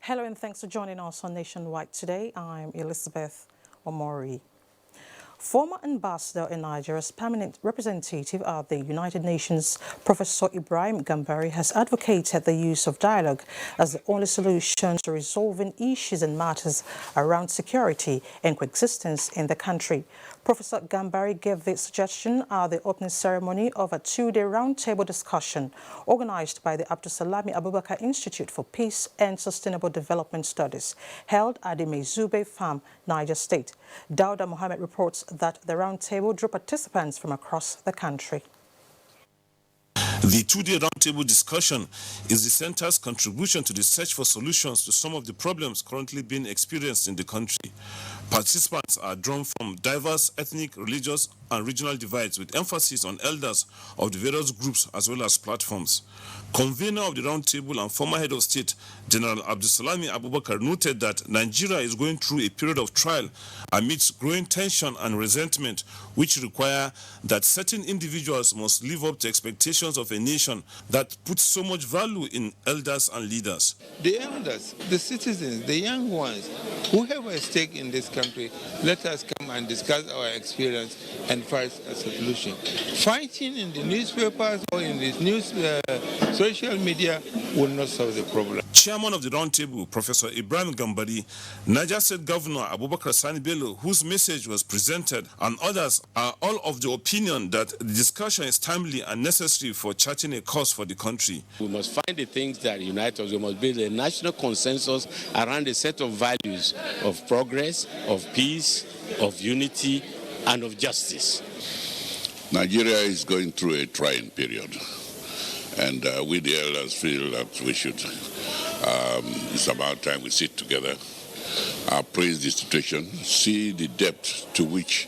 Hello and thanks for joining us on Nationwide today. I'm Elizabeth Omori. Former ambassador in Nigeria's permanent representative at the United Nations, Professor Ibrahim Gambari, has advocated the use of dialogue as the only solution to resolving issues and matters around security and coexistence in the country. Professor Gambari gave this suggestion at the opening ceremony of a two-day roundtable discussion organized by the Abdusalami Abubakar Institute for Peace and Sustainable Development Studies, held at the Mezube Farm, Niger State. Dauda Mohammed reports that the roundtable drew participants from across the country. The two-day roundtable discussion is the center's contribution to the search for solutions to some of the problems currently being experienced in the country. Participants are drawn from diverse ethnic, religious, and regional divides with emphasis on elders of the various groups as well as platforms. Convener of the roundtable and former head of state, General Abdusalami Abubakar, noted that Nigeria is going through a period of trial amidst growing tension and resentment, which require that certain individuals must live up to expectations of a nation that puts so much value in elders and leaders. The elders, the citizens, the young ones, who have a stake in this country, let us come and discuss our experience and find a solution. Fighting in the newspapers or in the social media will not solve the problem. Chairman of the roundtable, Professor Ibrahim Gambari, Niger State Governor Abubakar Sani Bello, whose message was presented, and others are all of the opinion that the discussion is timely and necessary for charting a course for the country. We must find the things that unite us. We must build a national consensus around a set of values of progress, of peace, of unity, and of justice. Nigeria is going through a trying period. And we the elders feel that we should, it's about time we sit together, appraise the situation, see the depth to which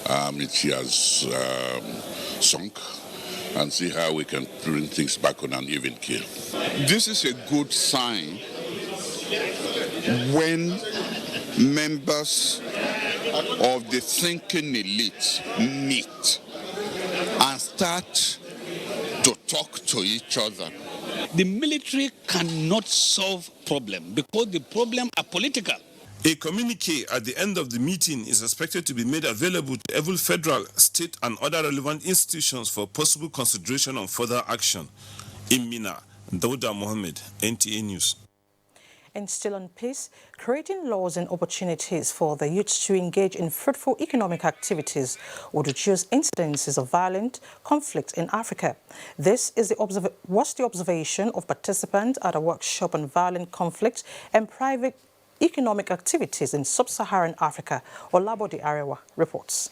it has sunk, and see how we can bring things back on an even keel. This is a good sign when members of the thinking elite meet and start to talk to each other. The military cannot solve problems because the problems are political. A communique at the end of the meeting is expected to be made available to every federal, state, and other relevant institutions for possible consideration on further action. In Mina, Dauda Mohammed, NTA News. And still on peace, creating laws and opportunities for the youth to engage in fruitful economic activities would reduce incidences of violent conflict in Africa. This is was the observation of participants at a workshop on violent conflict and private economic activities in sub-Saharan Africa. Olabode Arewa reports.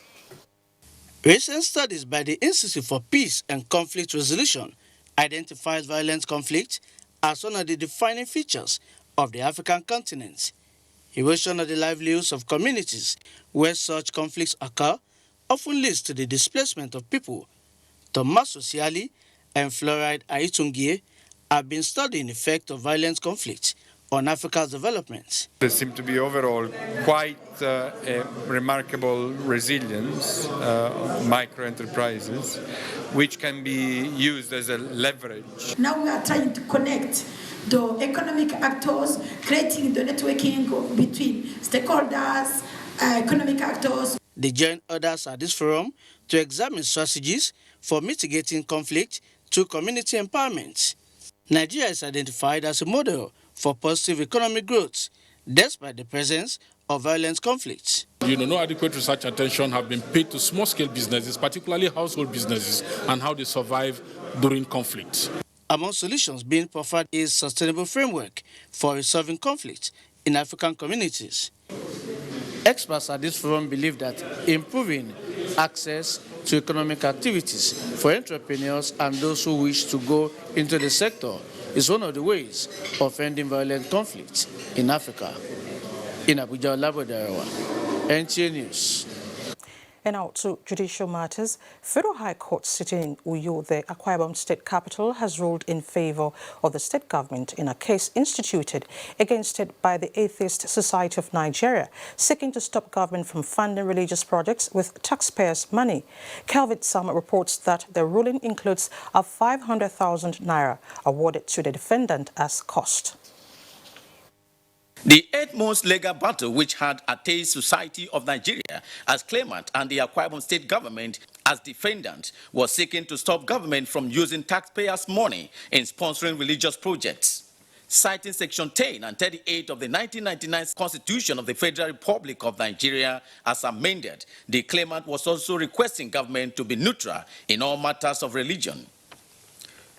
Recent studies by the Institute for Peace and Conflict Resolution identifies violent conflict as one of the defining features of the African continent. Erosion of the livelihoods of communities where such conflicts occur often leads to the displacement of people. Thomas Osiali and Florid Aitungie have been studying the effect of violent conflict on Africa's development. There seems to be overall quite a remarkable resilience of micro-enterprises, which can be used as a leverage. Now we are trying to connect the economic actors, creating the networking between stakeholders, economic actors. They join others at this forum to examine strategies for mitigating conflict through community empowerment. Nigeria is identified as a model for positive economic growth, despite the presence of violent conflicts. No adequate research attention have been paid to small-scale businesses, particularly household businesses, and how they survive during conflict. Among solutions being proffered is sustainable framework for resolving conflict in African communities. Experts at this forum believe that improving access to economic activities for entrepreneurs and those who wish to go into the sector is one of the ways of ending violent conflict in Africa. In Abuja, Olabode Arewa, NTA News. And now to judicial matters. Federal High Court sitting in Uyo, the Akwa Ibom state capital, has ruled in favor of the state government in a case instituted against it by the Atheist Society of Nigeria, seeking to stop government from funding religious projects with taxpayers' money. Kelvin Sama reports that the ruling includes a 500,000 naira awarded to the defendant as cost. The 8-month legal battle, which had Atheist Society of Nigeria as claimant and the Akwa Ibom state government as defendant, was seeking to stop government from using taxpayers' money in sponsoring religious projects. Citing Section 10 and 38 of the 1999 Constitution of the Federal Republic of Nigeria as amended, the claimant was also requesting government to be neutral in all matters of religion.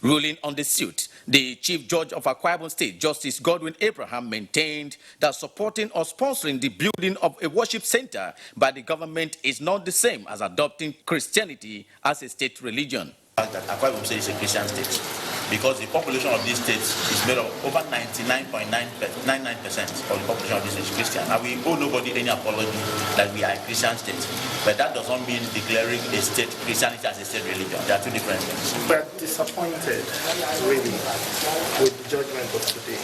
Ruling on the suit, the Chief Judge of Akwa Ibom State, Justice Godwin Abraham, maintained that supporting or sponsoring the building of a worship center by the government is not the same as adopting Christianity as a state religion. That Akwa Ibom State is a Christian state because the population of this state is made of over 99.99% of the population of this state is Christian. And we owe nobody any apology that we are a Christian state. But that does not mean declaring a state Christianity as a state religion. They are two different things. But disappointed, really, with the judgment of today.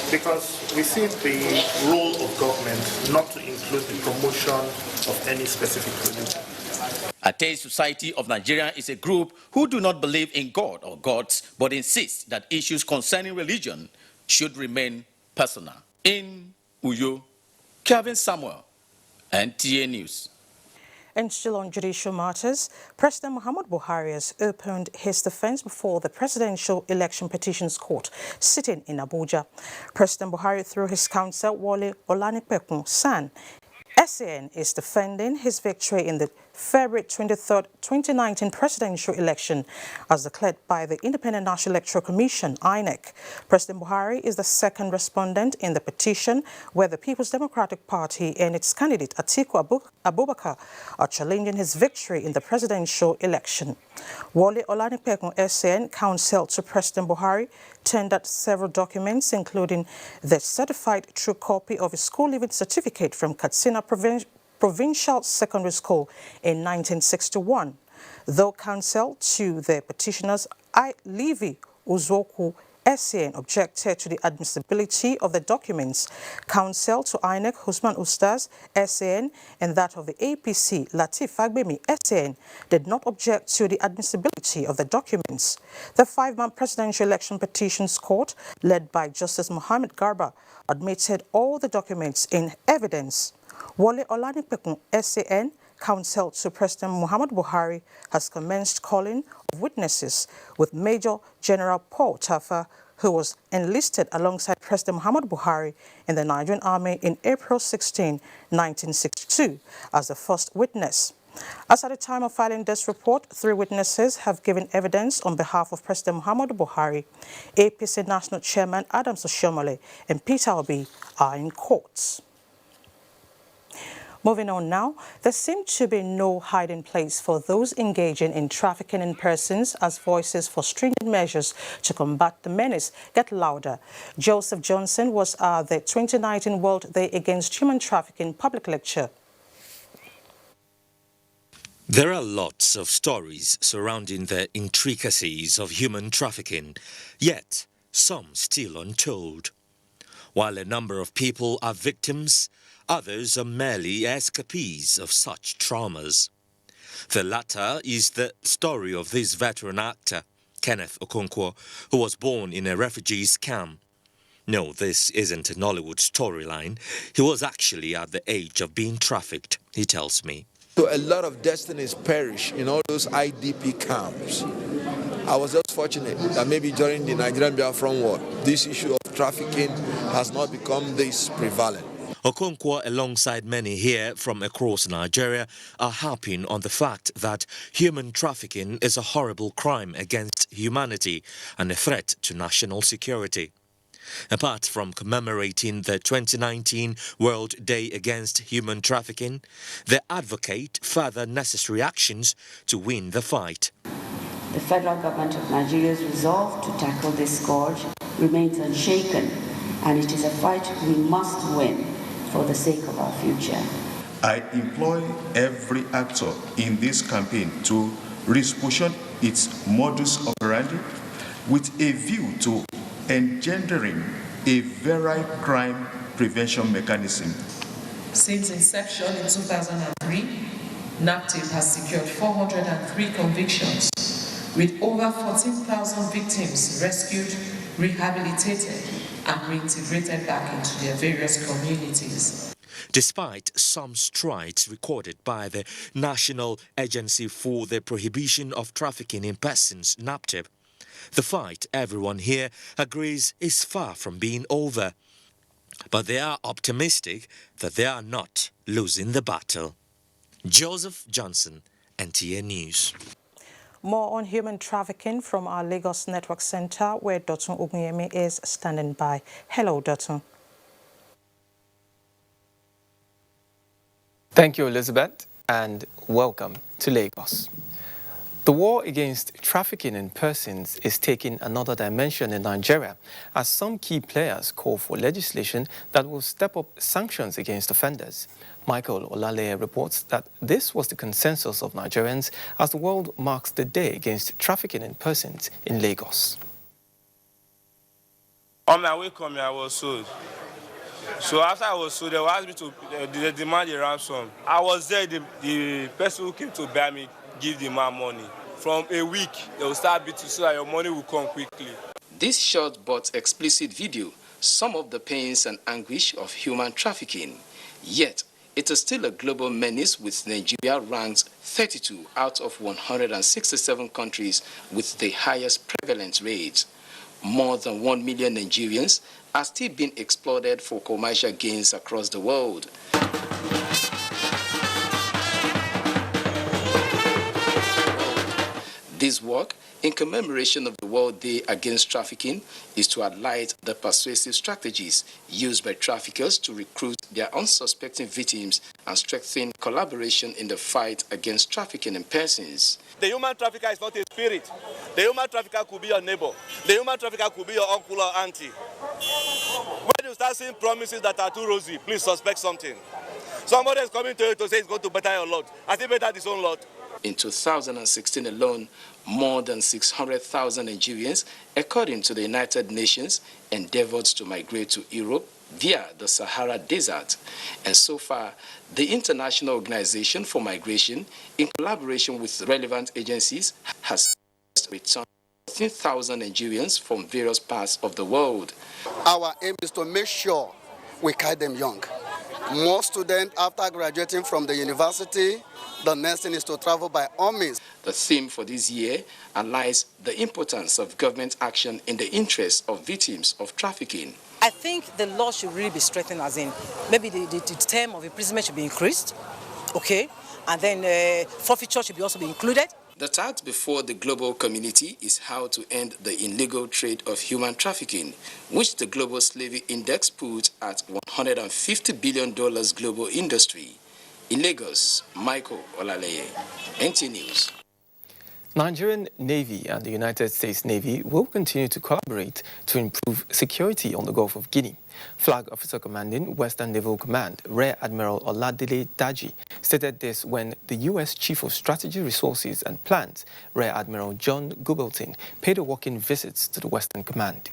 Because we see the role of government not to include the promotion of any specific religion. Atheist Society of Nigeria is a group who do not believe in God or gods, but insist that issues concerning religion should remain personal. In Uyo, Kevin Samuel, NTA News. And still on judicial matters, President Muhammad Buhari has opened his defense before the Presidential Election Petitions Court, sitting in Abuja. President Buhari, through his counsel, Wole Olanipekun San, SAN is defending his victory in the February 23, 2019 presidential election as declared by the Independent National Electoral Commission, INEC. President Buhari is the second respondent in the petition where the People's Democratic Party and its candidate Atiku Abubakar are challenging his victory in the presidential election. Wole Olanipekun SAN counsel to President Buhari tendered several documents, including the certified true copy of his school leaving certificate from Katsina Provincial Secondary School in 1961. Though counsel to the petitioners, Levi Uzoku SAN objected to the admissibility of the documents. Counsel to INEC Usman Ustaz SAN and that of the APC Latif Fagbemi SAN did not object to the admissibility of the documents. The 5-man presidential election petitions court, led by Justice Mohammed Garba, admitted all the documents in evidence. Wole Olanipekun SAN, counsel to President Muhammad Buhari, has commenced calling of witnesses with Major General Paul Tafa, who was enlisted alongside President Muhammad Buhari in the Nigerian Army in April 16, 1962, as the first witness. As at the time of filing this report, 3 witnesses have given evidence on behalf of President Muhammad Buhari. APC National Chairman Adams Oshiomhole and Peter Obi are in court. Moving on now, there seems to be no hiding place for those engaging in trafficking in persons as voices for stringent measures to combat the menace get louder. Joseph Johnson was at the 2019 World Day Against Human Trafficking public lecture. There are lots of stories surrounding the intricacies of human trafficking, yet some still untold. While a number of people are victims, others are merely escapees of such traumas. The latter is the story of this veteran actor, Kenneth Okonkwo, who was born in a refugees camp. No, this isn't a Nollywood storyline. He was actually at the age of being trafficked, he tells me. So a lot of destinies perish in all those IDP camps. I was just fortunate that maybe during the Nigerian Biafran War, this issue of trafficking has not become this prevalent. Okonkwo, alongside many here from across Nigeria, are harping on the fact that human trafficking is a horrible crime against humanity and a threat to national security. Apart from commemorating the 2019 World Day Against Human Trafficking, they advocate further necessary actions to win the fight. The federal government of Nigeria's resolve to tackle this scourge remains unshaken, and it is a fight we must win for the sake of our future. I employ every actor in this campaign to reposition its modus operandi with a view to engendering a varied crime prevention mechanism. Since inception in 2003, NAPTIP has secured 403 convictions with over 14,000 victims rescued, rehabilitated, and reintegrated back into their various communities. Despite some strides recorded by the National Agency for the Prohibition of Trafficking in Persons, NAPTIP, the fight, everyone here agrees, is far from being over. But they are optimistic that they are not losing the battle. Joseph Johnson, NTA News. More on human trafficking from our Lagos Network Center, where Dotun Ogunyemi is standing by. Hello, Dotun. Thank you, Elizabeth, and welcome to Lagos. The war against trafficking in persons is taking another dimension in Nigeria as some key players call for legislation that will step up sanctions against offenders. Michael Olaleye reports that this was the consensus of Nigerians as the world marks the day against trafficking in persons in Lagos. On my way coming, I was sold. So after I was sold, they asked me to demand a ransom. I was there, the person who came to buy me give the man money. From a week, they will start beating so that your money will come quickly. This short but explicit video, some of the pains and anguish of human trafficking. Yet, it is still a global menace, with Nigeria ranked 32 out of 167 countries with the highest prevalence rate. More than 1 million Nigerians are still being exploited for commercial gains across the world. This work, in commemoration of the World Day Against Trafficking, is to highlight the persuasive strategies used by traffickers to recruit their unsuspecting victims and strengthen collaboration in the fight against trafficking in persons. The human trafficker is not a spirit. The human trafficker could be your neighbor. The human trafficker could be your uncle or auntie. When you start seeing promises that are too rosy, please suspect something. Somebody is coming to you to say it's going to better your lot. Has he bettered his own lot? In 2016 alone, more than 600,000 Nigerians, according to the United Nations, endeavored to migrate to Europe via the Sahara Desert. And so far, the International Organization for Migration, in collaboration with relevant agencies, has returned 13,000 Nigerians from various parts of the world. Our aim is to make sure we catch them young. More students, after graduating from the university, the next thing is to travel by all means. The theme for this year highlights the importance of government action in the interest of victims of trafficking. I think the law should really be strengthened, as in maybe the term of imprisonment should be increased, okay, and then forfeiture should also be included. The task before the global community is how to end the illegal trade of human trafficking, which the Global Slavery Index put at $150 billion global industry. In Lagos, Michael Olaleye, NTA News. Nigerian Navy and the United States Navy will continue to collaborate to improve security on the Gulf of Guinea. Flag Officer Commanding Western Naval Command, Rear Admiral Oladele Daji, stated this when the U.S. Chief of Strategy Resources and Plans, Rear Admiral John Goobleton, paid a walking visit to the Western Command.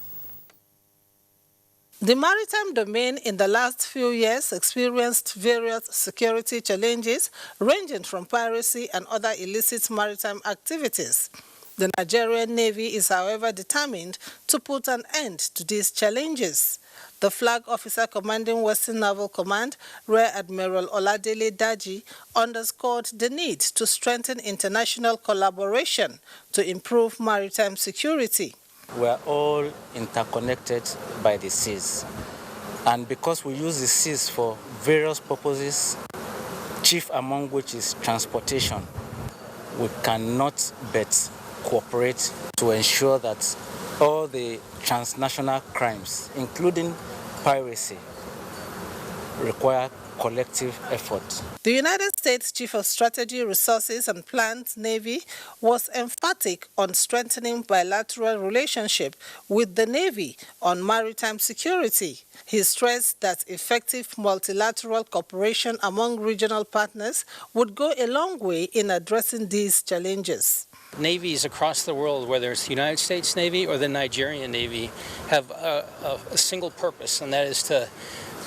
The maritime domain in the last few years experienced various security challenges ranging from piracy and other illicit maritime activities. The Nigerian Navy is, however, determined to put an end to these challenges. The Flag Officer Commanding Western Naval Command, Rear Admiral Oladele Daji, underscored the need to strengthen international collaboration to improve maritime security. We are all interconnected by the seas. And because we use the seas for various purposes, chief among which is transportation, we cannot but cooperate to ensure that all the transnational crimes, including piracy, require collective effort. The United States Chief of Strategy, Resources and Plans, Navy, was emphatic on strengthening bilateral relationship with the Navy on maritime security. He stressed that effective multilateral cooperation among regional partners would go a long way in addressing these challenges. Navies across the world, whether it's the United States Navy or the Nigerian Navy, have a single purpose, and that is to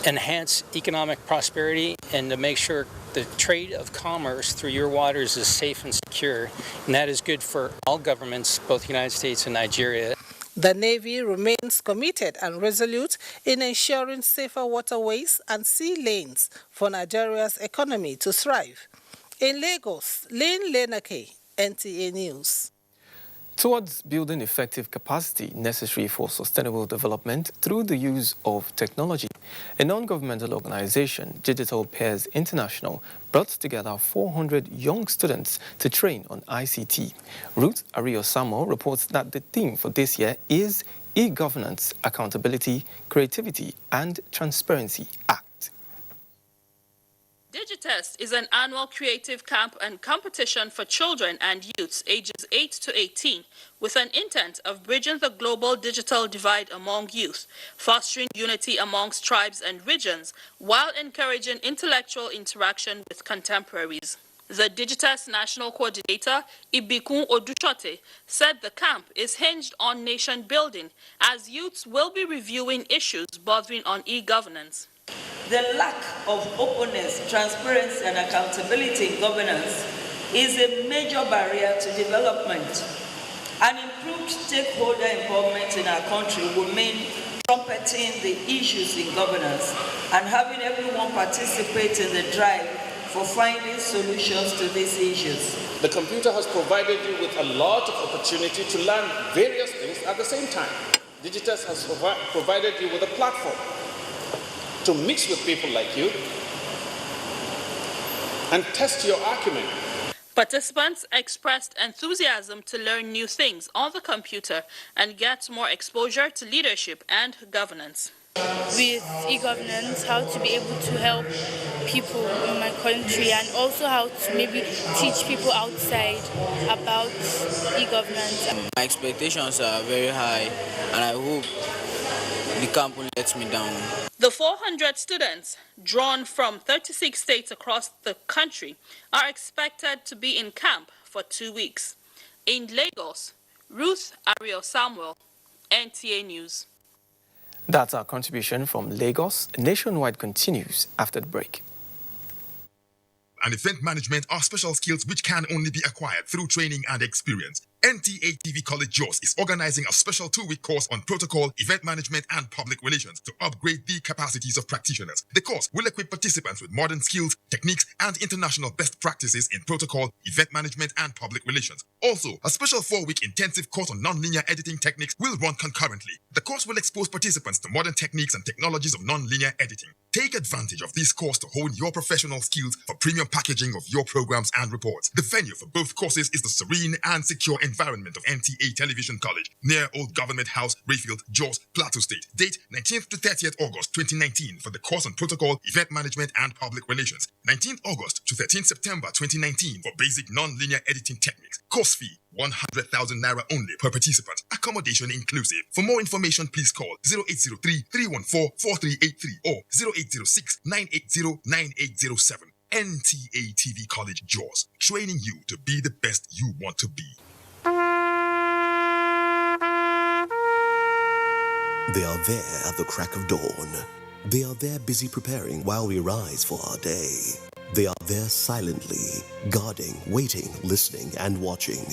enhance economic prosperity and to make sure the trade of commerce through your waters is safe and secure. And that is good for all governments, both the United States and Nigeria. The Navy remains committed and resolute in ensuring safer waterways and sea lanes for Nigeria's economy to thrive. In Lagos, Lane Lenake, NTA News. Towards building effective capacity necessary for sustainable development through the use of technology, a non-governmental organization, Digital Pairs International, brought together 400 young students to train on ICT. Ruth Ario-Samuel reports that the theme for this year is E-Governance, Accountability, Creativity and Transparency Act. Digitest is an annual creative camp and competition for children and youths ages 8 to 18 with an intent of bridging the global digital divide among youth, fostering unity amongst tribes and regions, while encouraging intellectual interaction with contemporaries. The Digitest National Coordinator, Ibikun Odushote, said the camp is hinged on nation building as youths will be reviewing issues bordering on e-governance. The lack of openness, transparency, and accountability in governance is a major barrier to development. An improved stakeholder involvement in our country will mean trumpeting the issues in governance and having everyone participate in the drive for finding solutions to these issues. The computer has provided you with a lot of opportunity to learn various things at the same time. Digitest has provided you with a platform to mix with people like you and test your acumen. Participants expressed enthusiasm to learn new things on the computer and get more exposure to leadership and governance. With e-governance, how to be able to help people in my country and also how to maybe teach people outside about e-governance. My expectations are very high and I hope the camp won't let me down. The 400 students, drawn from 36 states across the country, are expected to be in camp for 2 weeks. In Lagos, Ruth Ario-Samuel, NTA News. That's our contribution from Lagos. Nationwide continues after the break. And event management are special skills which can only be acquired through training and experience. NTA TV College JOS is organizing a special 2-week course on protocol, event management, and public relations to upgrade the capacities of practitioners. The course will equip participants with modern skills, techniques, and international best practices in protocol, event management, and public relations. Also, a special 4-week intensive course on non-linear editing techniques will run concurrently. The course will expose participants to modern techniques and technologies of non-linear editing. Take advantage of this course to hone your professional skills for premium packaging of your programs and reports. The venue for both courses is the serene and secure environment of NTA Television College, near Old Government House, Rayfield, Jos, Plateau State. Date 19th to 30th August 2019 for the course on protocol, event management, and public relations. 19th August to 13th September 2019 for basic non-linear editing techniques. Course fee 100,000 naira only per participant. Accommodation inclusive. For more information, please call 0803-314-4383 or 0806-980-9807. NTA TV College JOS, training you to be the best you want to be. They are there at the crack of dawn. They are there busy preparing while we rise for our day. They are there silently, guarding, waiting, listening, and watching.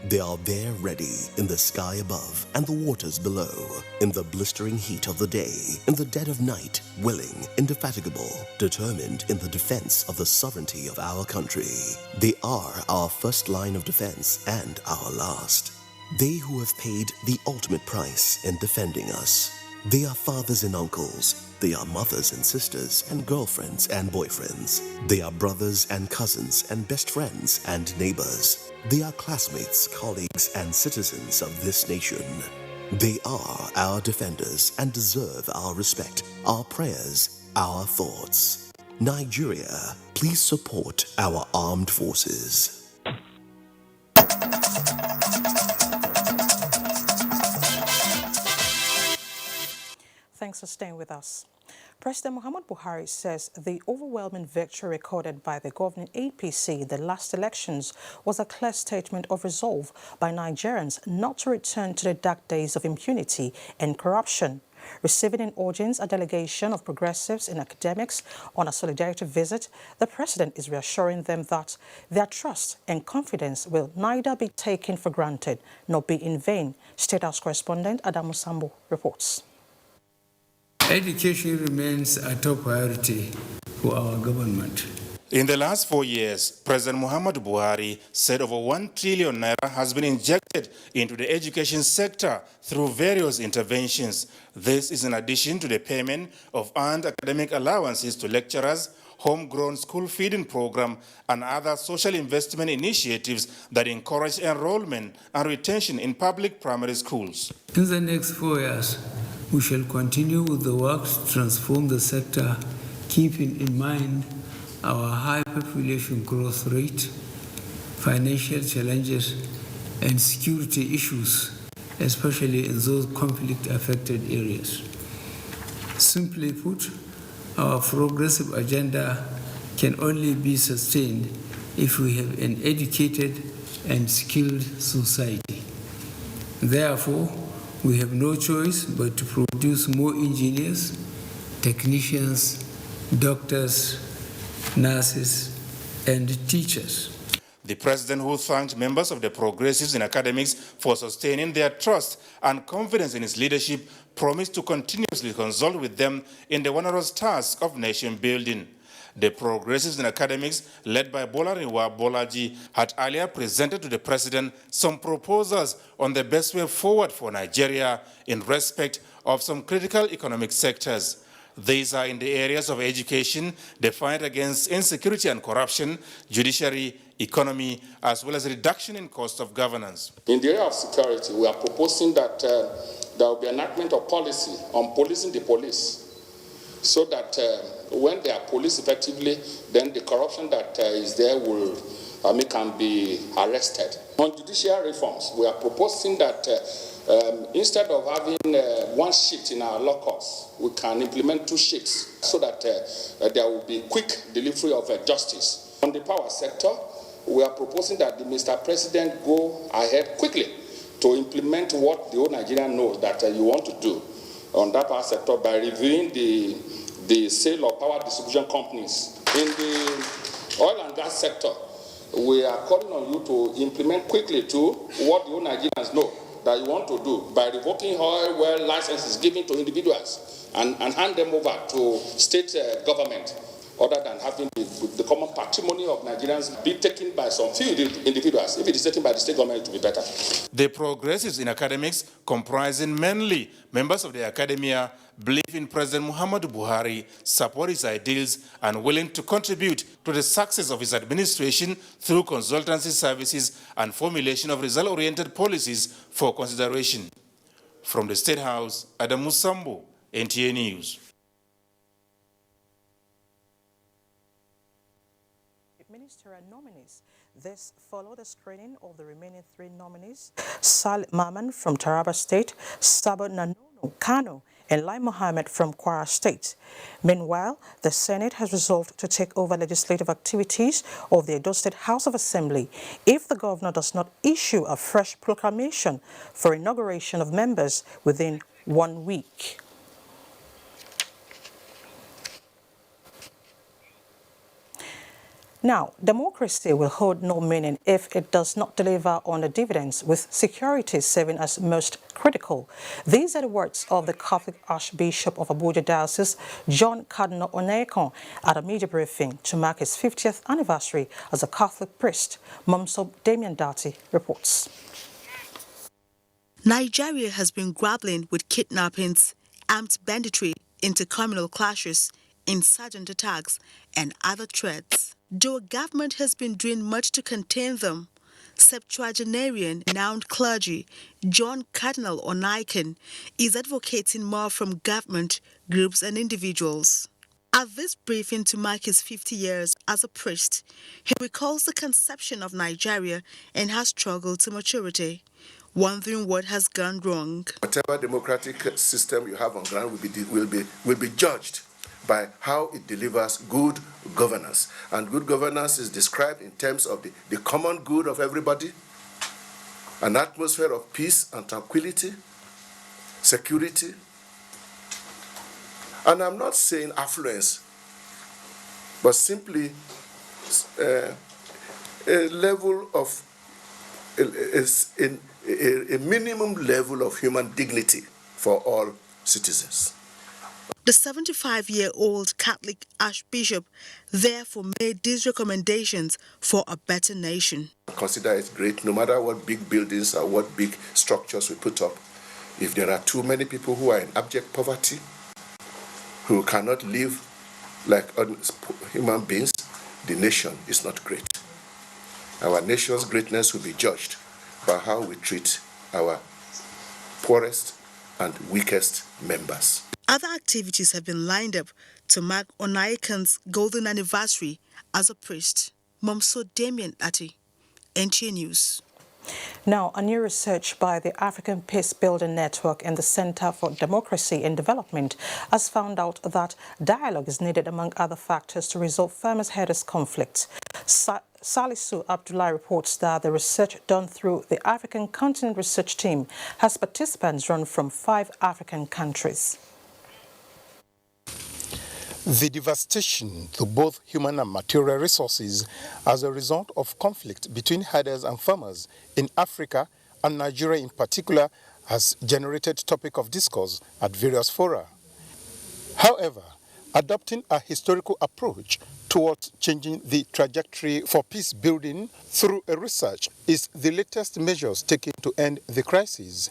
They are there ready in the sky above and the waters below, in the blistering heat of the day, in the dead of night, willing, indefatigable, determined in the defense of the sovereignty of our country. They are our first line of defense and our last. They who have paid the ultimate price in defending us. They are fathers and uncles. They are mothers and sisters and girlfriends and boyfriends. They are brothers and cousins and best friends and neighbors. They are classmates, colleagues, and citizens of this nation. They are our defenders and deserve our respect, our prayers, our thoughts. Nigeria, please support our armed forces. Thanks for staying with us. President Muhammad Buhari says the overwhelming victory recorded by the governing APC in the last elections was a clear statement of resolve by Nigerians not to return to the dark days of impunity and corruption. Receiving in audience a delegation of progressives in academics on a solidarity visit, the president is reassuring them that their trust and confidence will neither be taken for granted nor be in vain. State House correspondent Adamu Sambo reports. Education remains a top priority for our government. In the last 4 years, President Muhammadu Buhari said over 1 trillion naira has been injected into the education sector through various interventions. This is in addition to the payment of earned academic allowances to lecturers, homegrown school feeding program, and other social investment initiatives that encourage enrollment and retention in public primary schools. In the next 4 years, we shall continue with the work to transform the sector, keeping in mind our high population growth rate, financial challenges, and security issues, especially in those conflict-affected areas. Simply put, our progressive agenda can only be sustained if we have an educated and skilled society. Therefore, we have no choice but to produce more engineers, technicians, doctors, nurses, and teachers. The president, who thanked members of the progressives in academics for sustaining their trust and confidence in his leadership, promised to continuously consult with them in the onerous task of nation building. The progressives in academics, led by Bolariwa Bolaji, had earlier presented to the president some proposals on the best way forward for Nigeria in respect of some critical economic sectors. These are in the areas of education, the fight against insecurity and corruption, judiciary, economy, as well as reduction in cost of governance. In the area of security, we are proposing that there will be enactment of policy on policing the police, so that when they are policed effectively, then the corruption that is there will can be arrested. On judicial reforms, we are proposing that instead of having one shift in our law courts, we can implement 2 shifts so that there will be quick delivery of justice. On the power sector, we are proposing that the Mr. President go ahead quickly to implement what the whole Nigeria knows that you want to do on that power sector by reviewing the sale of power distribution companies. In the oil and gas sector, we are calling on you to implement quickly to what the whole Nigerians know that you want to do by revoking oil well licenses given to individuals and hand them over to state government, other than having the common patrimony of Nigerians be taken by some few individuals. If it is taken by the state government, it will be better. The progressives in academics, comprising mainly members of the academia, believe in President Muhammadu Buhari, support his ideals, and willing to contribute to the success of his administration through consultancy services and formulation of result-oriented policies for consideration. From the State House, Adamu Sambo, NTA News. Ministerial nominees. This followed the screening of the remaining 3 nominees: Salih Maman from Taraba State, Sabo Nanono Kano, and Lai Mohammed from Kwara State. Meanwhile, the Senate has resolved to take over legislative activities of the Edo State House of Assembly if the governor does not issue a fresh proclamation for inauguration of members within 1 week. Now, democracy will hold no meaning if it does not deliver on the dividends, with security serving as most critical. These are the words of the Catholic Archbishop of Abuja Diocese, John Cardinal Onekon, at a media briefing to mark his 50th anniversary as a Catholic priest. Momso Damian Dati reports. Nigeria has been grappling with kidnappings, armed banditry, intercommunal clashes, insurgent attacks, and other threats. Though government has been doing much to contain them, septuagenarian renowned clergy John Cardinal Onekon is advocating more from government, groups and individuals. At this briefing to mark his 50 years as a priest, he recalls the conception of Nigeria and her struggle to maturity, wondering what has gone wrong. Whatever democratic system you have on ground will be judged by how it delivers good governance. And good governance is described in terms of the common good of everybody, an atmosphere of peace and tranquility, security, And I'm not saying affluence, but simply a level of, a minimum level of human dignity for all citizens. The 75-year-old Catholic Archbishop therefore made these recommendations for a better nation. Consider it great, no matter what big buildings or what big structures we put up. If there are too many people who are in abject poverty, who cannot live like human beings, the nation is not great. Our nation's greatness will be judged by how we treat our poorest and weakest members. Other activities have been lined up to mark Onaikan's golden anniversary as a priest. Momso Damien Ati, NTA News. Now, a new research by the African Peace Building Network and the Center for Democracy and Development has found out that dialogue is needed among other factors to resolve farmers-herders conflicts. Salisu Abdullah reports that the research done through the African Continent Research Team has participants drawn from 5 African countries. The devastation to both human and material resources as a result of conflict between herders and farmers in Africa and Nigeria in particular has generated topic of discourse at various fora. However, adopting a historical approach towards changing the trajectory for peace building through a research is the latest measures taken to end the crisis.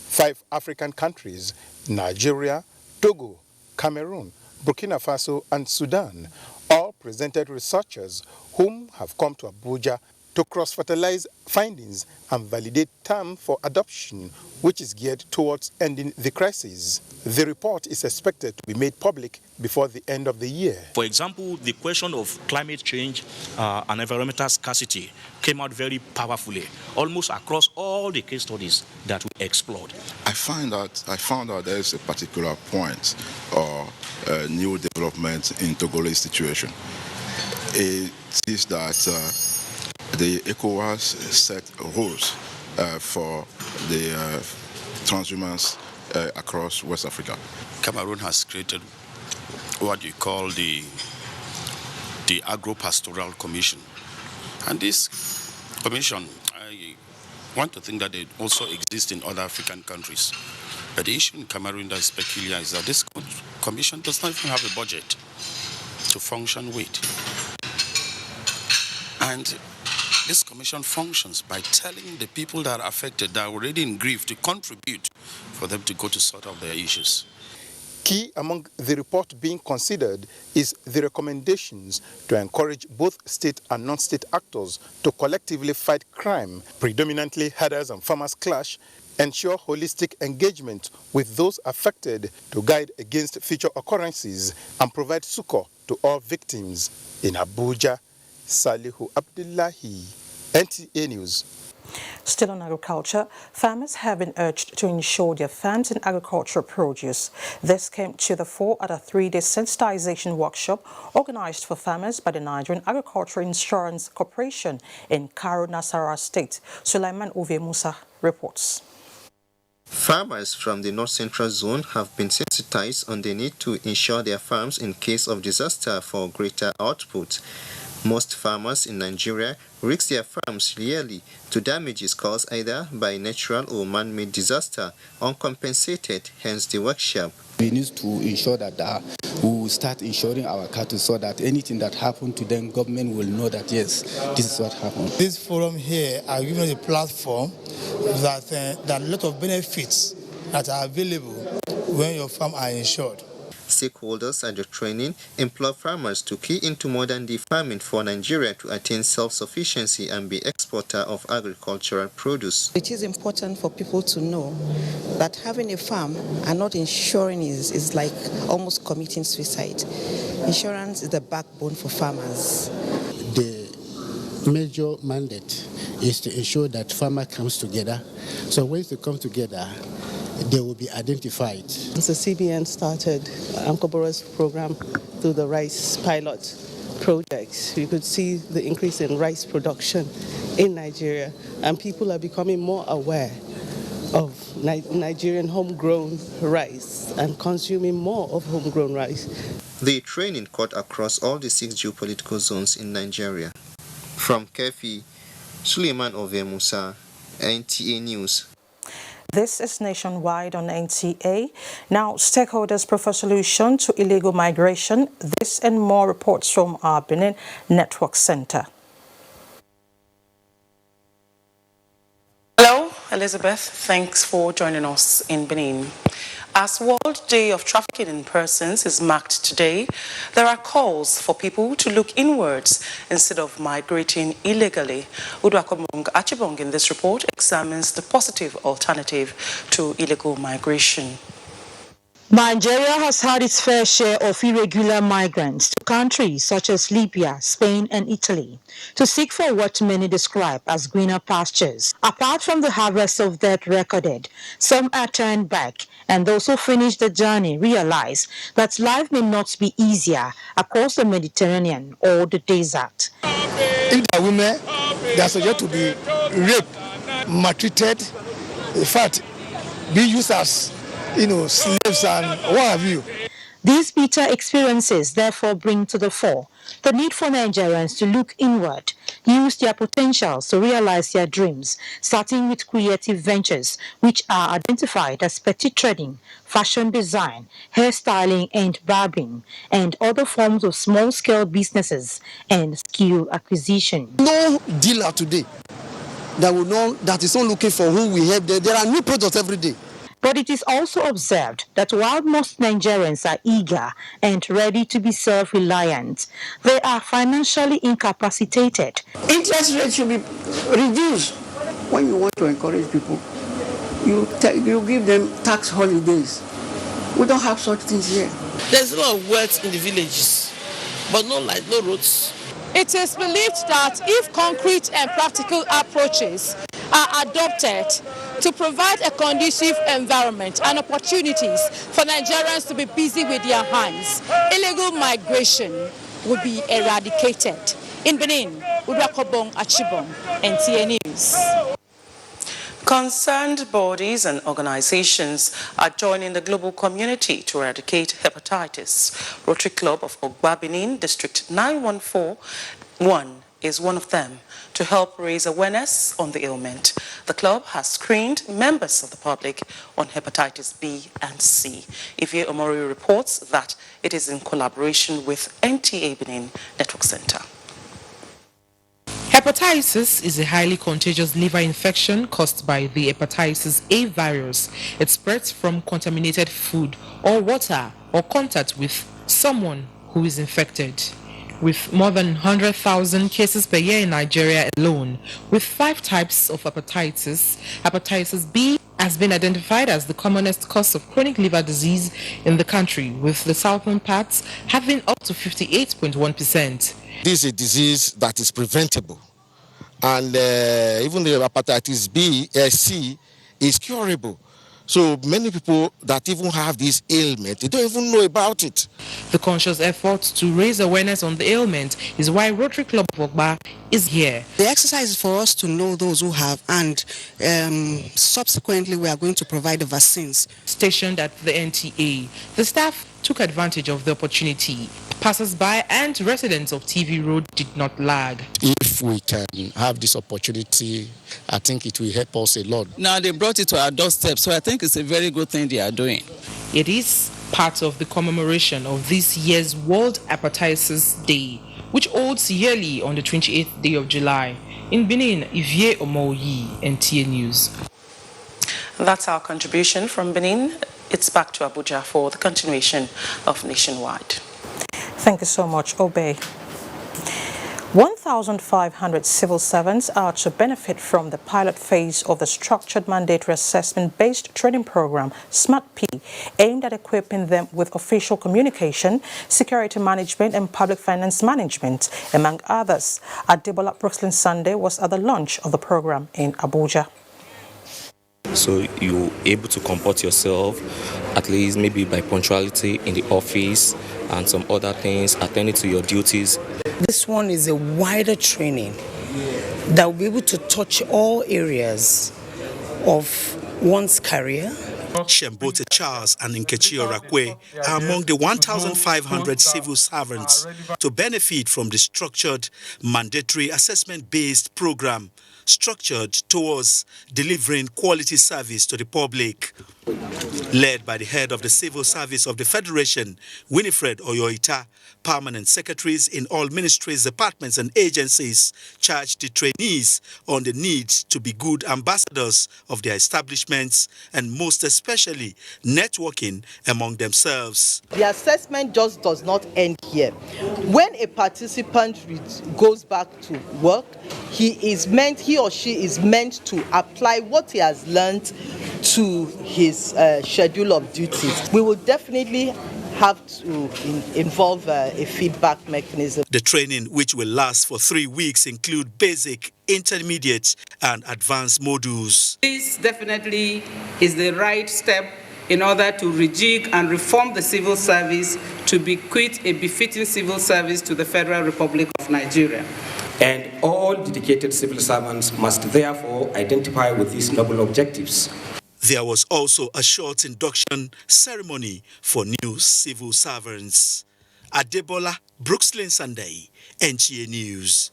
5 African countries, Nigeria, Togo, Cameroon, Burkina Faso and Sudan, all presented researchers whom have come to Abuja to cross-fertilize findings and validate terms for adoption, which is geared towards ending the crisis. The report is expected to be made public before the end of the year. For example, the question of climate change and environmental scarcity came out very powerfully, almost across all the case studies that we explored. I found out there is a particular point or new development in Togolese situation. It is that the ECOWAS set rules for the transhumance across West Africa. Cameroon has created what you call the Agro-Pastoral Commission. And this commission, I want to think that it also exists in other African countries. But the issue in Cameroon that is peculiar is that this commission does not even have a budget to function with. And this commission functions by telling the people that are affected, that are already in grief, to contribute for them to go to sort out their issues. Key among the report being considered is the recommendations to encourage both state and non-state actors to collectively fight crime, predominantly herders and farmers clash, ensure holistic engagement with those affected to guide against future occurrences, and provide succor to all victims. In Abuja, Salihu Abdullahi, NTA News. Still on agriculture, farmers have been urged to insure their farms and agricultural produce. This came to the fore at a 3-day sensitization workshop organized for farmers by the Nigerian Agricultural Insurance Corporation in Karo, Nasarawa State. Sulaiman Ove Musa reports. Farmers from the North Central Zone have been sensitized on the need to insure their farms in case of disaster for greater output. Most farmers in Nigeria risk their farms yearly to damages caused either by natural or man-made disaster, uncompensated, hence the workshop. We need to ensure that we will start insuring our cattle so that anything that happened to them, government will know that, yes, this is what happened. This forum here are given us a platform that there are a lot of benefits that are available when your farm are insured. Stakeholders at the training implore farmers to key into modern day farming for Nigeria to attain self-sufficiency and be exporter of agricultural produce. It is important for people to know that having a farm and not insuring is like almost committing suicide. Insurance is the backbone for farmers. The major mandate is to ensure that farmer comes together. So once they come together, they will be identified. So CBN started Ankobora's program through the rice pilot projects. We could see the increase in rice production in Nigeria, and people are becoming more aware of Nigerian homegrown rice and consuming more of homegrown rice. The training cut across all the 6 geopolitical zones in Nigeria. From Kefi, Suleiman Ove Musa, NTA News. This is Nationwide on NTA. Now, stakeholders prefer solution to illegal migration. This and more reports from our Benin Network Center. Hello, Elizabeth. Thanks for joining us in Benin. As World Day of Trafficking in Persons is marked today, there are calls for people to look inwards instead of migrating illegally. Udwakomung Achibong in this report examines the positive alternative to illegal migration. Nigeria has had its fair share of irregular migrants to countries such as Libya, Spain and Italy to seek for what many describe as greener pastures. Apart from the harvest of death recorded, some are turned back, and those who finish the journey realize that life may not be easier across the Mediterranean or the desert. If they are women, they are subject to be raped, maltreated, in fact, be used as slaves and what have you. These bitter experiences therefore bring to the fore the need for Nigerians to look inward, use their potentials to realize their dreams, starting with creative ventures which are identified as petite trading, fashion design, hairstyling and barbering, and other forms of small-scale businesses and skill acquisition. No dealer today that is not looking for who we help. There are new products every day. But it is also observed that while most Nigerians are eager and ready to be self-reliant, they are financially incapacitated. Interest rates should be reduced. When you want to encourage people, you give them tax holidays. We don't have such things here. There's a lot of wealth in the villages, but no roads. It is believed that if concrete and practical approaches are adopted to provide a conducive environment and opportunities for Nigerians to be busy with their hands, illegal migration will be eradicated. In Benin, Udrakobong Achibong, NTA News. Concerned bodies and organizations are joining the global community to eradicate hepatitis. Rotary Club of Ogba, Benin, District 9141 is one of them, to help raise awareness on the ailment. The club has screened members of the public on hepatitis B and C. Ivie Omori reports that it is in collaboration with NTA Benin Network Center. Hepatitis is a highly contagious liver infection caused by the hepatitis A virus. It spreads from contaminated food or water or contact with someone who is infected. With more than 100,000 cases per year in Nigeria alone, with 5 types of hepatitis, hepatitis B has been identified as the commonest cause of chronic liver disease in the country, with the southern parts having up to 58.1%. This is a disease that is preventable, and even the hepatitis B, C is curable. So many people that even have this ailment, they don't even know about it. The conscious effort to raise awareness on the ailment is why Rotary Club of Ogba is here. The exercise is for us to know those who have, and subsequently we are going to provide the vaccines. Stationed at the NTA, the staff took advantage of the opportunity. Passers-by and residents of TV Road did not lag. If we can have this opportunity, I think it will help us a lot. Now they brought it to our doorstep, so I think it's a very good thing they are doing. It is part of the commemoration of this year's World Hepatitis Day, which holds yearly on the 28th day of July. In Benin, Ivie Omoyi, NTA News. That's our contribution from Benin. It's back to Abuja for the continuation of Nationwide. Thank you so much, Obey. 1,500 civil servants are to benefit from the pilot phase of the Structured Mandatory Assessment-Based Training Program, SMART-P, aimed at equipping them with official communication, security management and public finance management, among others. Adebola Brooklyn Sunday was at the launch of the program in Abuja. So you're able to comport yourself, at least maybe by punctuality in the office and some other things, attending to your duties. This one is a wider training that will be able to touch all areas of one's career. Shembote Charles and Nkechi Orakwe are among the 1,500 civil servants to benefit from the structured mandatory assessment-based program structured towards delivering quality service to the public. Led by the head of the Civil Service of the Federation, Winifred Oyoita, permanent secretaries in all ministries, departments and agencies charged the trainees on the need to be good ambassadors of their establishments and most especially networking among themselves. The assessment just does not end here. When a participant goes back to work, he or she is meant to apply what he has learned to his schedule of duties. We will definitely have to involve a feedback mechanism. The training, which will last for 3 weeks, include basic, intermediate and advanced modules. This definitely is the right step in order to rejig and reform the civil service to bequeath a befitting civil service to the Federal Republic of Nigeria. And all dedicated civil servants must therefore identify with these noble objectives. There was also a short induction ceremony for new civil servants. Adebola Brookslyn Sunday, NTA News.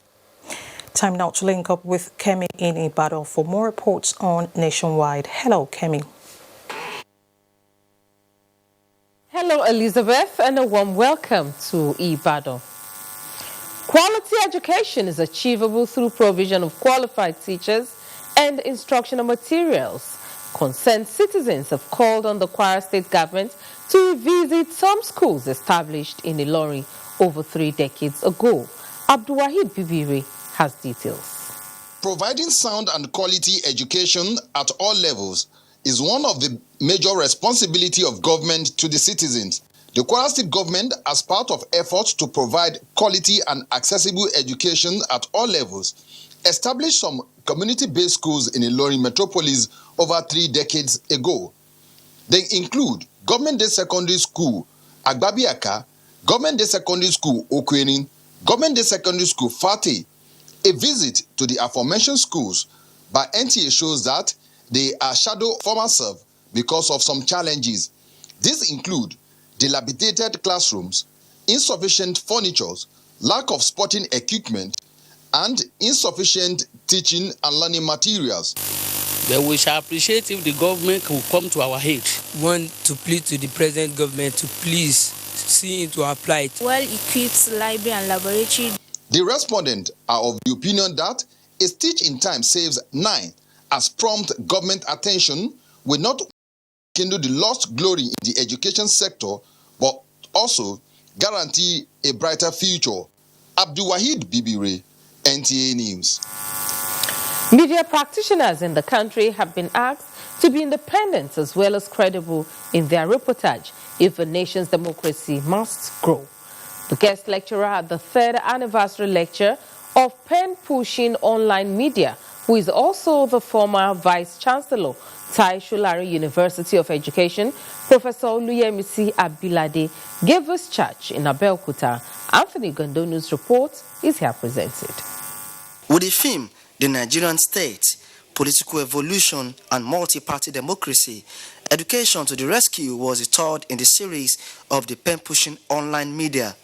Time now to link up with Kemi in Ibadan for more reports on Nationwide. Hello, Kemi. Hello, Elizabeth, and a warm welcome to Ibadan. Quality education is achievable through provision of qualified teachers and instructional materials. Concerned citizens have called on the Kwara State government to revisit some schools established in Ilorin over 3 decades ago. Abdulwahid Bibiri has details. Providing sound and quality education at all levels is one of the major responsibilities of government to the citizens. The Kwara State government, as part of efforts to provide quality and accessible education at all levels, established some community-based schools in Ilorin metropolis over 3 decades ago. They include Government Day Secondary School, Agbabiaka, Government Day Secondary School, Okwenin, Government Day Secondary School, Fati. A visit to the aforementioned schools by NTA shows that they are shadow former serve because of some challenges. These include dilapidated classrooms, insufficient furniture, lack of sporting equipment, and insufficient teaching and learning materials. But we shall appreciate if the government will come to our aid. We want to plead to the present government to please see into our plight. Well-equipped library and laboratory. The respondents are of the opinion that a stitch in time saves 9, as prompt government attention will not kindle the lost glory in the education sector, but also guarantee a brighter future. Abdulwahid Bibiri, NTA News. Media practitioners in the country have been asked to be independent as well as credible in their reportage if a nation's democracy must grow. The guest lecturer at the 3rd anniversary lecture of pen-pushing online media, who is also the former Vice-Chancellor, Tai Sholari University of Education, Professor Oluyemisi Abilade, gave us charge in Abeokuta. Anthony Gondonu's report is here presented. With the theme, The Nigerian State, Political Evolution and Multi-Party Democracy, Education to the Rescue was the third in the series of the pen-pushing online media.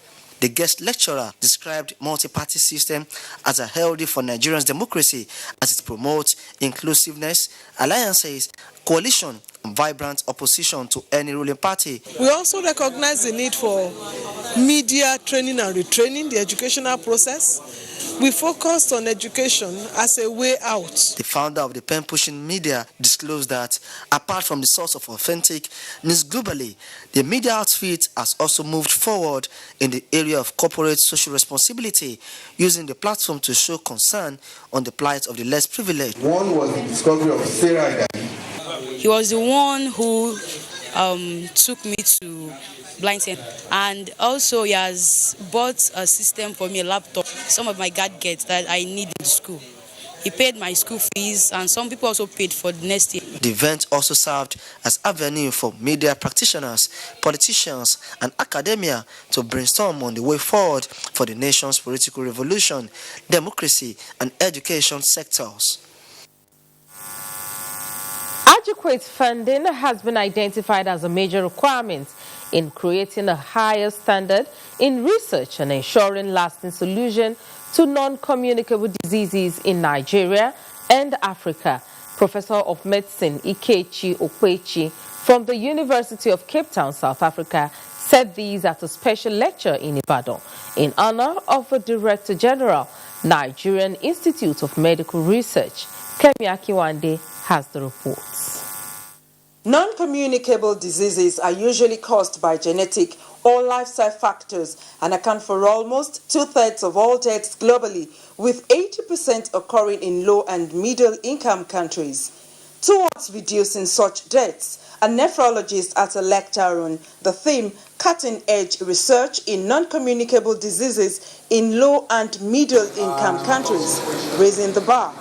The guest lecturer described multi-party system as a healthy for Nigerians' democracy as it promotes inclusiveness, alliances, coalition, and vibrant opposition to any ruling party. We also recognize the need for media training and retraining, the educational process. We focused on education as a way out. The founder of the pen-pushing media disclosed that apart from the source of authentic news globally, the media outfit has also moved forward in the area of corporate social responsibility, using the platform to show concern on the plight of the less privileged. One was the discovery of Sarah. He was the one who took me to Blind Center, and also he has bought a system for me, a laptop, some of my gadgets that I need in school. He paid my school fees, and some people also paid for the next year. The event also served as avenue for media practitioners, politicians, and academia to brainstorm on the way forward for the nation's political revolution, democracy, and education sectors. Adequate funding has been identified as a major requirement in creating a higher standard in research and ensuring lasting solution to non-communicable diseases in Nigeria and Africa. Professor of Medicine Ikechi Okwechi from the University of Cape Town, South Africa, said these at a special lecture in Ibadan in honor of the Director General, Nigerian Institute of Medical Research. Kemi Akiwande has the reports. Non-communicable diseases are usually caused by genetic or lifestyle factors and account for almost two-thirds of all deaths globally, with 80% occurring in low and middle-income countries. Towards reducing such deaths, a nephrologist at a lecture on the theme Cutting-Edge Research in Non-Communicable Diseases in Low and Middle-Income Countries, Raising the Bar,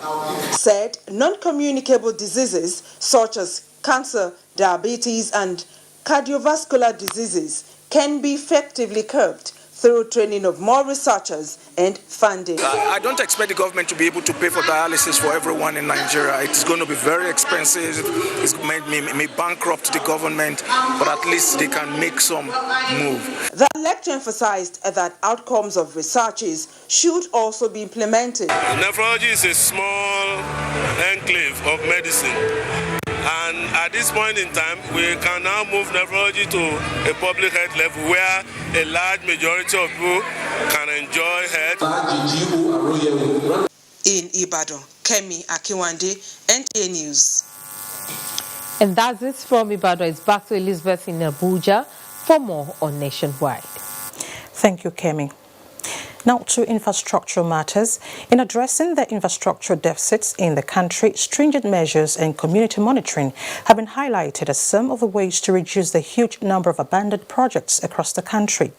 said non-communicable diseases such as cancer, diabetes, and cardiovascular diseases can be effectively curbed through training of more researchers and funding. I don't expect the government to be able to pay for dialysis for everyone in Nigeria. It's going to be very expensive. It may bankrupt the government, but at least they can make some move. The lecture emphasized that outcomes of researches should also be implemented. Nephrology is a small enclave of medicine. And at this point in time, we can now move nephrology to a public health level where a large majority of people can enjoy health. In Ibadan, Kemi Akiwande, NTA News. And that's it from Ibadan. It's back to Elizabeth in Abuja for more on Nationwide. Thank you, Kemi. Now to infrastructural matters. In addressing the infrastructure deficits in the country, stringent measures and community monitoring have been highlighted as some of the ways to reduce the huge number of abandoned projects across the country.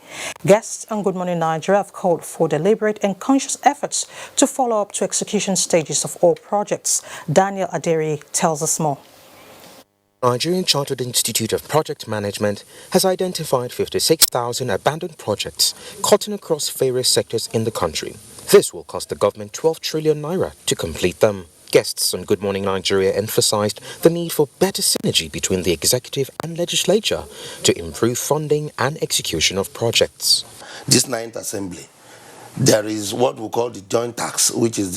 Guests on Good Morning Nigeria have called for deliberate and conscious efforts to follow up to execution stages of all projects. Daniel Aderi tells us more. Nigerian Chartered Institute of Project Management has identified 56,000 abandoned projects cutting across various sectors in the country. This will cost the government 12 trillion naira to complete them. Guests on Good Morning Nigeria emphasized the need for better synergy between the executive and legislature to improve funding and execution of projects. This 9th Assembly, there is what we call the joint tax, which is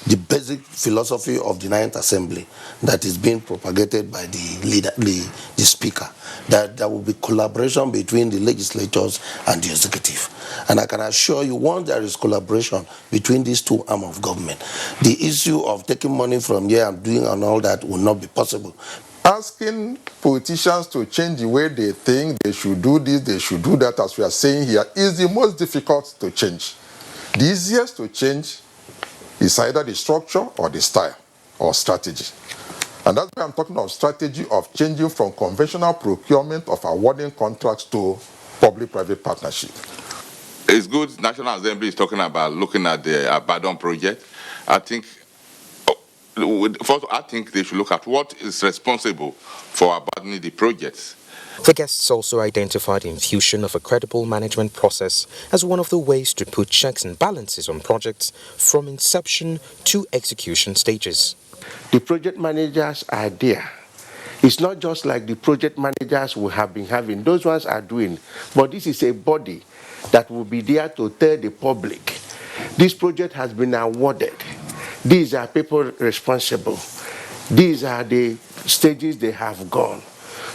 the basic philosophy of the 9th Assembly that is being propagated by the leader, the speaker, that there will be collaboration between the legislatures and the executive. And I can assure you, once there is collaboration between these two arms of government, the issue of taking money from here and doing and all that will not be possible. Asking politicians to change the way they think, they should do this, they should do that, as we are saying here, is the most difficult to change. The easiest to change is either the structure or the style or strategy. And that's why I'm talking of strategy of changing from conventional procurement of awarding contracts to public-private partnership. It's good National Assembly is talking about looking at the Abadan project. I think they should look at what is responsible for abandoning the projects. The guests also identified infusion of a credible management process as one of the ways to put checks and balances on projects from inception to execution stages. The project managers are there. It's not just like the project managers we have been having. Those ones are doing. But this is a body that will be there to tell the public, this project has been awarded. These are people responsible. These are the stages they have gone.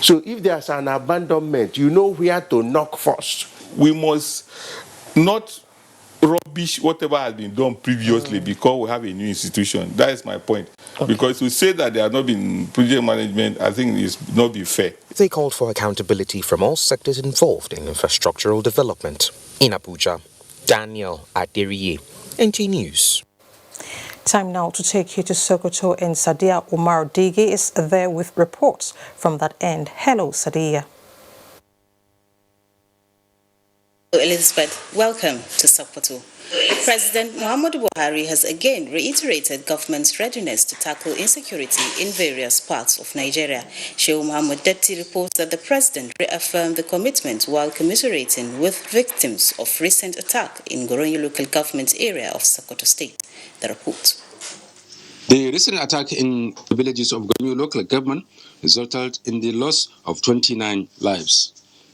So if there's an abandonment, you know where to knock first. We must not rubbish whatever has been done previously because we have a new institution. That is my point. Okay. Because to say that there has not been project management, I think is not be fair. They called for accountability from all sectors involved in infrastructural development. In Abuja, Daniel Aderiye, NT News. Time now to take you to Sokoto, and Sadia Umar Digi is there with reports from that end. Hello, Sadia. Elizabeth, welcome to Sokoto. President Muhammadu Buhari has again reiterated government's readiness to tackle insecurity in various parts of Nigeria. Shehu Muhammad Detti reports that the president reaffirmed the commitment while commiserating with victims of recent attack in Goronyo local government area of Sokoto State. The report. The recent attack in the villages of Goronyo local government resulted in the loss of 29 lives.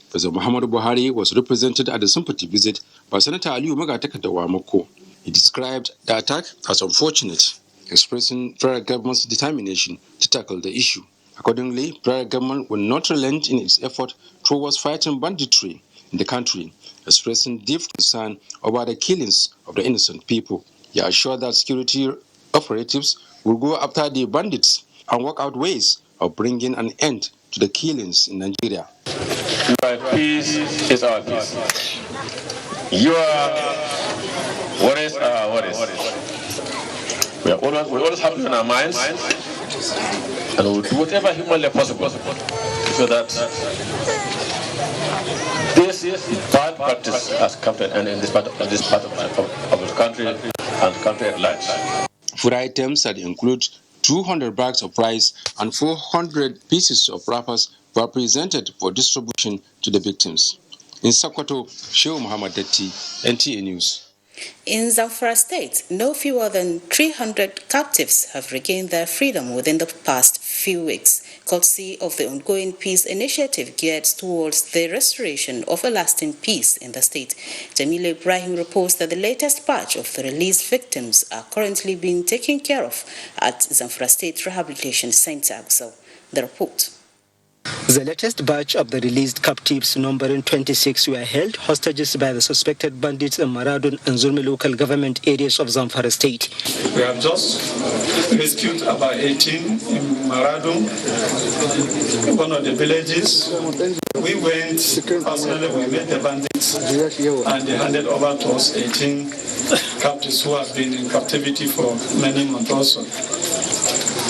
President Muhammadu Buhari was represented at the sympathy visit by Senator Aliyu Magatakata Wamoko. He described the attack as unfortunate, expressing federal government's determination to tackle the issue. Accordingly, federal government will not relent in its effort towards fighting banditry in the country, expressing deep concern over the killings of the innocent people. He assured that security operatives will go after the bandits and work out ways of bringing an end to the killings in Nigeria. Your peace is our peace. Your worries are our worries. We always have it in our minds, and we will do whatever humanly possible so that this bad practice has come to an end in this part of the country and country at large. Food items that include 200 bags of rice and 400 pieces of wrappers were presented for distribution to the victims. In Sokoto, Shehu Muhammad Detti, NTA News. In Zamfara State, no fewer than 300 captives have regained their freedom within the past few weeks, courtesy of the ongoing peace initiative geared towards the restoration of a lasting peace in the state. Jamila Ibrahim reports that the latest batch of the released victims are currently being taken care of at Zamfara State Rehabilitation Center. So, the report. The latest batch of the released captives, numbering 26, were held hostages by the suspected bandits in Maradun and Zulmi local government areas of Zamfara State. We have just rescued about 18 in Maradun, one of the villages. We went, personally, we met the bandits and they handed over to us 18 captives who have been in captivity for many months also.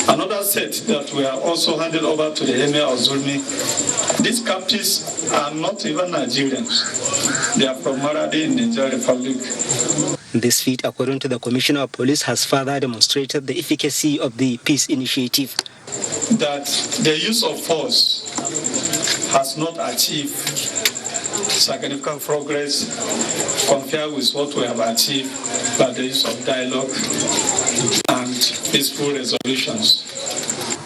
Another set that we are also handed over to the Emir of Zulmi. These captives are not even Nigerians. They are from Maradi in the Niger Republic. This feat, according to the Commissioner of Police, has further demonstrated the efficacy of the peace initiative. That the use of force has not achieved significant progress compared with what we have achieved by the use of dialogue and peaceful resolutions.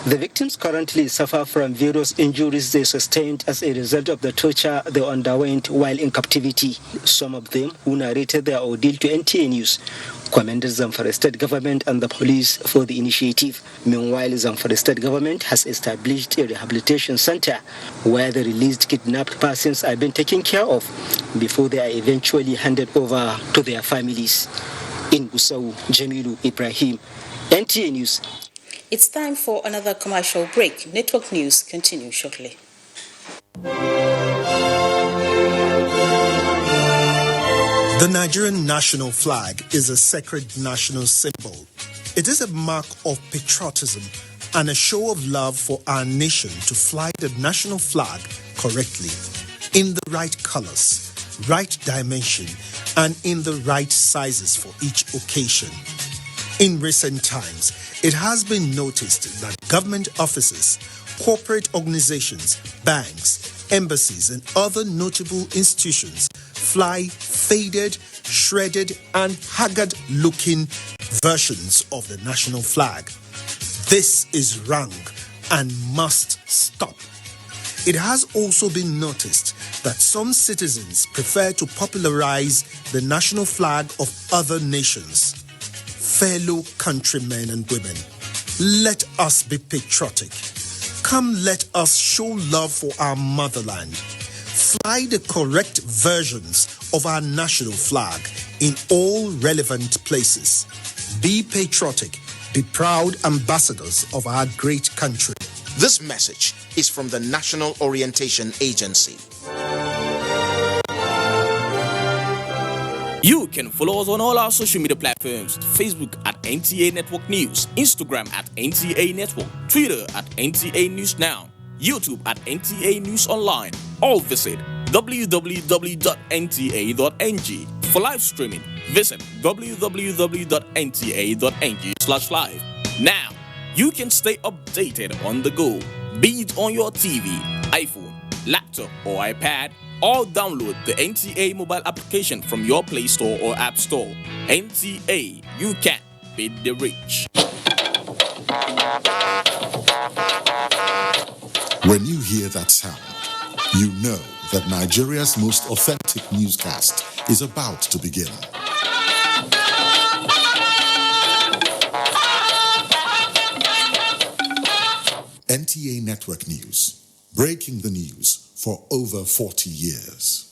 The victims currently suffer from various injuries they sustained as a result of the torture they underwent while in captivity. Some of them, who narrated their ordeal to NTA News, commended Zamfara State Government and the police for the initiative. Meanwhile, Zamfara State Government has established a rehabilitation center where the released kidnapped persons are being taken care of before they are eventually handed over to their families. In Gusau, Jamilu Ibrahim, NTA News. It's time for another commercial break. Network News continues shortly. The Nigerian national flag is a sacred national symbol. It is a mark of patriotism and a show of love for our nation to fly the national flag correctly, in the right colors, right dimension, and in the right sizes for each occasion. In recent times, it has been noticed that government offices, corporate organizations, banks, embassies, and other notable institutions fly faded, shredded, and haggard-looking versions of the national flag. This is wrong and must stop. It has also been noticed that some citizens prefer to popularize the national flag of other nations. Fellow countrymen and women, let us be patriotic. Come, let us show love for our motherland. Fly the correct versions of our national flag in all relevant places. Be patriotic. Be proud ambassadors of our great country. This message is from the National Orientation Agency. You can follow us on all our social media platforms: Facebook at NTA Network News, Instagram at NTA Network, Twitter at NTA News Now, YouTube at NTA News Online, or visit www.nta.ng. For live streaming, visit www.nta.ng/live. Now, you can stay updated on the go, be it on your TV, iPhone, laptop, or iPad, or download the NTA mobile application from your Play Store or App Store. NTA, you can beat the rich. When you hear that sound, you know that Nigeria's most authentic newscast is about to begin. NTA Network News, breaking the news for over 40 years.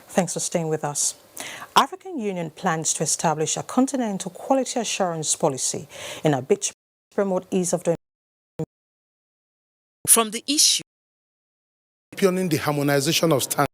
Thanks for staying with us. African Union plans to establish a continental quality assurance policy in a bid to promote ease of doing. From the issue championing the harmonization of standards